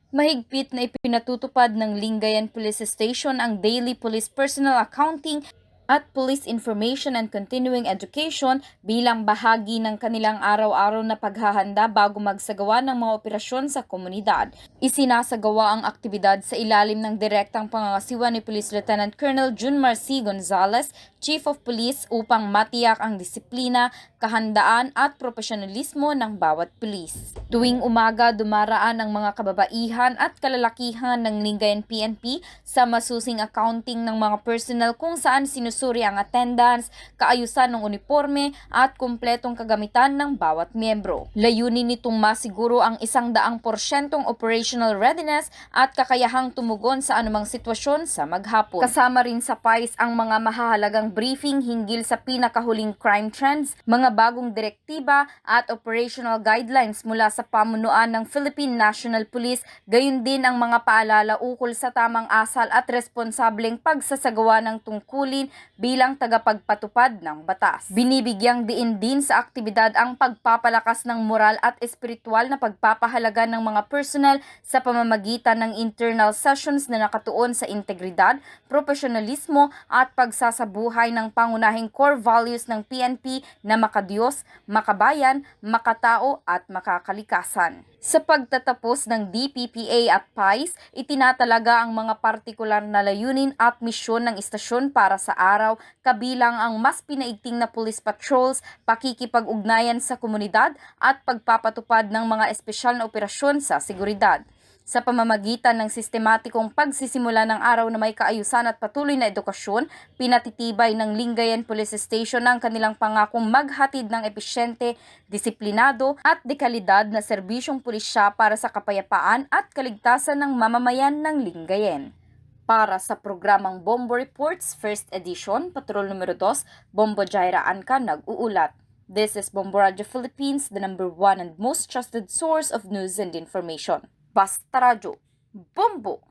Mahigpit na ipinatutupad ng Lingayen Police Station ang daily police personnel accounting at police information and continuing education bilang bahagi ng kanilang araw-araw na paghahanda bago magsagawa ng mga operasyon sa komunidad. Isinasagawa ang aktibidad sa ilalim ng direktang pangangasiwa ni Police Lieutenant Colonel Junmar C. Gonzales, Chief of Police, upang matiyak ang disiplina, kahandaan at profesionalismo ng bawat pulis. Tuwing umaga, dumaraan ang mga kababaihan at kalalakihan ng Lingayen PNP sa masusing accounting ng mga personnel kung saan sinusuri ang attendance, kaayusan ng uniforme at kumpletong kagamitan ng bawat miyembro. Layunin nitong masiguro ang 100% operational readiness at kakayahang tumugon sa anumang sitwasyon sa maghapon. Kasama rin sa PAIS ang mga mahahalagang briefing hinggil sa pinakahuling crime trends, mga bagong direktiba at operational guidelines mula sa pamunuan ng Philippine National Police, gayon din ang mga paalala ukol sa tamang asal at responsableng pagsasagawa ng tungkulin bilang tagapagpatupad ng batas. Binibigyang diin din sa aktibidad ang pagpapalakas ng moral at espiritual na pagpapahalaga ng mga personnel sa pamamagitan ng internal sessions na nakatuon sa integridad, profesionalismo at pagsasabuhay ng pangunahing core values ng PNP na makadiyos, makabayan, makatao at makakalikasan. Sa pagtatapos ng DPPA at PAIS, itinatalaga ang mga partikular na layunin at misyon ng istasyon para sa araw, kabilang ang mas pinaigting na police patrols, pakikipag-ugnayan sa komunidad at pagpapatupad ng mga espesyal na operasyon sa seguridad. Sa pamamagitan ng sistematikong pagsisimula ng araw na may kaayusan at patuloy na edukasyon, pinatitibay ng Lingayen Police Station ang kanilang pangakong maghatid ng episyente, disiplinado at dekalidad na serbisyong pulisya para sa kapayapaan at kaligtasan ng mamamayan ng Lingayen. Para sa programang Bombo Reports First Edition, Patrol numero 2, Bombo Jaira Anca nag-uulat. This is Bombo Radio Philippines, the #1 and most trusted source of news and information. Basta Radyo, Bombo!